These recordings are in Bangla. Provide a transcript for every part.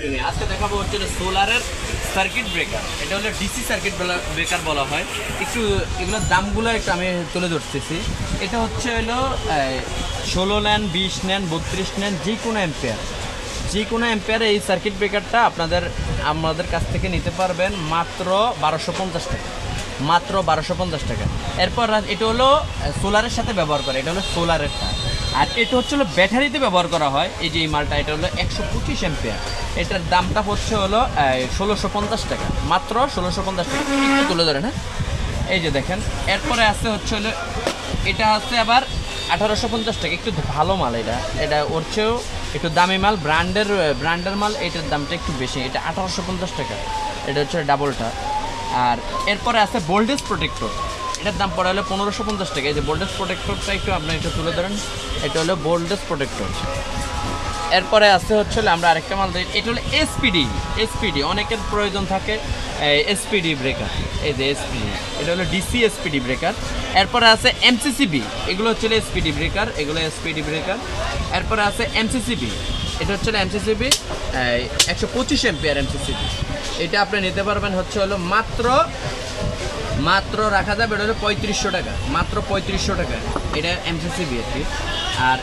ভিডিও নিয়ে আজকে দেখাবো হচ্ছে সোলারের সার্কিট ব্রেকার। এটা হলো ডিসি সার্কিট ব্রেকার বলা হয়। একটু এগুলোর দামগুলো একটু আমি তুলে ধরতেছি। এটা হচ্ছে হলো 16 নেন, 20 নেন, 32 নেন, যে কোনো অ্যাম্পিয়ারে এই সার্কিট ব্রেকারটা আমাদের কাছ থেকে নিতে পারবেন মাত্র 1250 টাকা, মাত্র 1250 টাকা। এরপর এটা হলো সোলারের সাথে ব্যবহার করে, এটা হলো সোলারেরটা। আর এটা হচ্ছে হলো ব্যাটারিতে ব্যবহার করা হয়। এই যে এই মালটা, এটা হলো 125 অ্যাম্পিয়ার। এটার দামটা হচ্ছে হলো 1650 টাকা, মাত্র 1650 টাকা। একটু তুলে ধরেন, হ্যাঁ, এই যে দেখেন। এরপরে আছে হচ্ছে হলো এটা হচ্ছে আবার 1850 টাকা। একটু ভালো মাল, এটা ওর চেয়েও একটু দামি মাল, ব্র্যান্ডের মাল। এটার দামটা একটু বেশি, এটা 1850 টাকা। এটা হচ্ছে ডাবলটা। আর এরপরে আছে ভোল্টেজ প্রোটেক্টর, এটার দাম পড়ে হলো 1550 টাকা। এই যে ভোল্টেজ প্রোটেক্টরটা একটু আপনি একটু তুলে ধরেন, এটা হলো ভোল্টেজ প্রোটেক্টর। এরপরে আছে হচ্ছে আমরা আরেকটা মাল দিই, এটা হলো এসপিডি। অনেকের প্রয়োজন থাকে এসপিডি ব্রেকার। এই যে এসপিডি, এটা হলো ডিসি এসপিডি ব্রেকার। এরপরে আছে এমসিসিবি, এগুলো হচ্ছে এসপিডি ব্রেকার, এগুলো এসপিডি ব্রেকার। এরপরে আছে এমসিসিবি, এটা হচ্ছে এমসিসিবি 125 অ্যাম্পিয়ার এমসিসিবি। এটা আপনি নিতে পারবেন হচ্ছে হলো মাত্র রাখা যাবে, এটা হলো 3500 টাকা, মাত্র 3500 টাকা। এটা এমসিসিবি আর কি। আর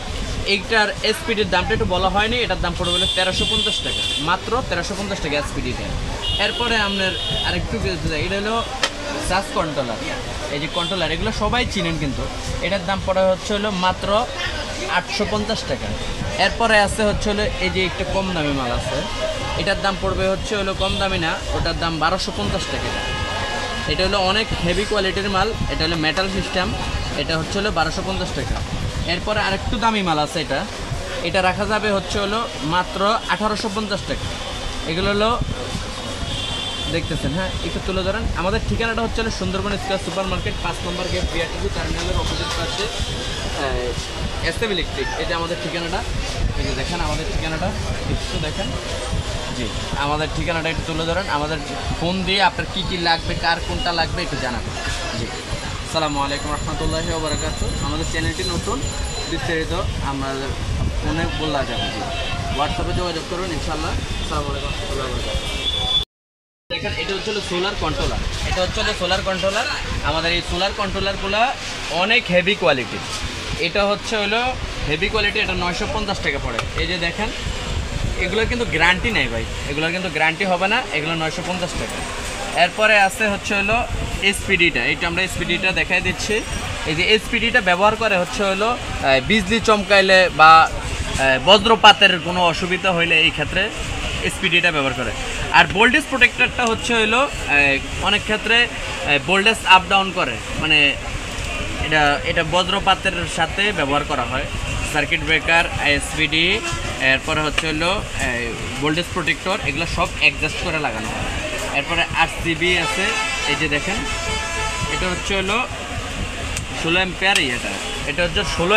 এইটার এসপিডির দামটা একটু বলা হয়নি, এটার দাম পড়বে হলো 1350 টাকা, মাত্র 1350 টাকা এসপিডিটা। এরপরে আপনার আরেকটু এটা হলো সাস কন্ট্রোলার। এই যে কন্ট্রোলার, এগুলো সবাই চিনেন, কিন্তু এটার দাম পড়ে হচ্ছে হলো মাত্র 850 টাকা। এরপরে আছে হচ্ছে হলো এই যে একটু কম দামি মাল আছে, এটার দাম পড়বে হচ্ছে হলো কম দামি না, ওটার দাম 1250 টাকা। এটা হলো অনেক হেভি কোয়ালিটির মাল, এটা হলো মেটাল সিস্টেম, এটা হচ্ছে হলো 1250 টাকা। এরপরে আরেকটু দামি মাল আছে, এটা রাখা যাবে হচ্ছে হলো মাত্র 1850 টাকা। এগুলো হলো দেখতেছেন, হ্যাঁ, একটু তুলে ধরেন। আমাদের ঠিকানাটা হচ্ছে হলো সুন্দরবন স্কয়ার সুপার মার্কেট, 5 নম্বর গেট, বিআরটিসি টার্মিনালের অপোজিট পাশে এসএম ইলেকট্রিক। এটা আমাদের ঠিকানাটা, এই যে দেখেন আমাদের ঠিকানাটা, একটু দেখেন। জি, আমাদের ঠিকানাটা একটু তুলে ধরেন। আমাদের ফোন দিয়ে আপনার কী কী লাগবে, কার কোনটা লাগবে একটু জানাবেন। জি, আসসালামু আলাইকুম রহমতুল্লাহি ওয়া বারাকাতুহু। আমাদের চ্যানেলটি নতুন, বিস্তারিত আমাদের ফোনে বলা যাবে। জি, হোয়াটসঅ্যাপে যোগাযোগ করুন ইনশাআল্লাহ। আসসালামু আলাইকুম রহমতুল্লাহি ওয়া বারাকাতুহু। দেখেন, এটা হচ্ছে হলো সোলার কন্ট্রোলার, এটা হচ্ছে হলো সোলার কন্ট্রোলার। আমাদের এই সোলার কন্ট্রোলারগুলো অনেক হেভি কোয়ালিটি। এটা হচ্ছে হলো হেভি কোয়ালিটি, এটা 950 টাকা পড়ে। এই যে দেখেন, এগুলো কিন্তু গ্যারান্টি নেই ভাই, এগুলো কিন্তু গ্যারান্টি হবে না, এগুলো 950 টাকা। এরপরে আছে হচ্ছে হলো এসপিডিটা, এইটা আমরা এসপিডিটা দেখাই দিচ্ছি। এই যে এসপিডিটা ব্যবহার করে হচ্ছে হলো বিজলি চমকাইলে বা বজ্রপাতের কোনো অসুবিধা হইলে এই ক্ষেত্রে এসপিডিটা ব্যবহার করে। আর ভোল্টেজ প্রোটেক্টরটা হচ্ছে হলো অনেক ক্ষেত্রে ভোল্টেজ আপ ডাউন করে, মানে এটা বজ্রপাতের সাথে ব্যবহার করা হয়। সার্কিট ব্রেকার, এসপিডি, এরপরে হচ্ছে হলো ভোল্টেজ প্রোটেক্টর, এগুলো সব অ্যাডজাস্ট করে লাগানো হয়। এরপরে আরসিবি আছে, এই যে দেখেন, এটা হচ্ছে হলো 16 অ্যাম্পিয়ার। এটা হচ্ছে 16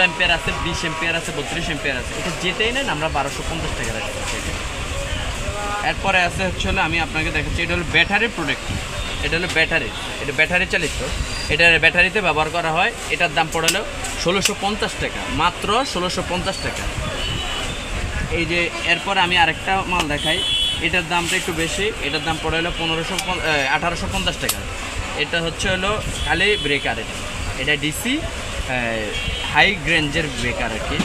অ্যাম্পিয়ার আছে, 20 অ্যাম্পিয়ার আছে, 32 অ্যাম্পিয়ার আছে। এটা যেটাই নেন আমরা 1250 টাকা রাখছি। এরপরে আছে হচ্ছে হলো আমি আপনাকে দেখাচ্ছি, এটা হলো ব্যাটারি প্রোটেক্টর। এটা হলো ব্যাটারি, এটা ব্যাটারি চালিত, এটা ব্যাটারিতে ব্যবহার করা হয়। এটার দাম পড়ে হলো 1650 টাকা, মাত্র 1650 টাকা। এই যে এরপরে আমি আরেকটা মাল দেখাই, এটার দামটা একটু বেশি, এটার দাম পড়ে হলো 1850 টাকা। এটা হচ্ছে হলো খালি ব্রেকার, এটা ডিসি হাই রেঞ্জের ব্রেকার আর কি।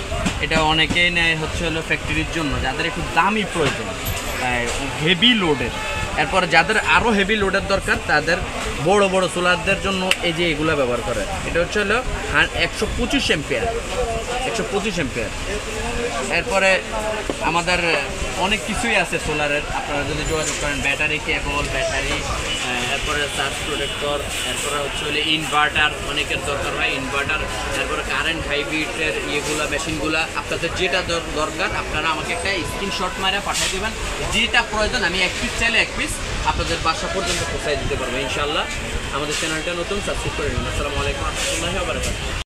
এটা অনেকেই নেয় হচ্ছে হলো ফ্যাক্টরির জন্য, যাদের একটু দামি প্রয়োজন, হেভি লোডের। এরপরে যাদের আরও হেভি লোডের দরকার, তাদের বড় বড় সোলারদের জন্য এই যে এগুলো ব্যবহার করে। এটা হচ্ছে হলো 125 অ্যাম্পিয়ার। এরপরে আমাদের অনেক কিছুই আছে সোলারের, আপনারা যদি যোগাযোগ করেন, ব্যাটারি কেবল, এরপরে চার্জ প্রোটেক্টর, এরপরে হচ্ছে হলে ইনভার্টার, অনেকের দরকার হয় ইনভার্টার। এরপরে কারেন্ট হাইব্রিডের মেশিনগুলো, আপনাদের যেটা দরকার আপনারা আমাকে একটা স্ক্রিনশট মারে পাঠিয়ে দেবেন, যেটা প্রয়োজন আমি 1 পিস চাইলে 1 পিস আপনাদের বাসা পর্যন্ত পৌঁছায় দিতে পারবো ইনশাআল্লাহ। আমাদের চ্যানেলটা নতুন, সাবস্ক্রাইব করে নিন। আসসালামু আলাইকুম রহমতুল্লাহি ওয়া বারাকাতুহু।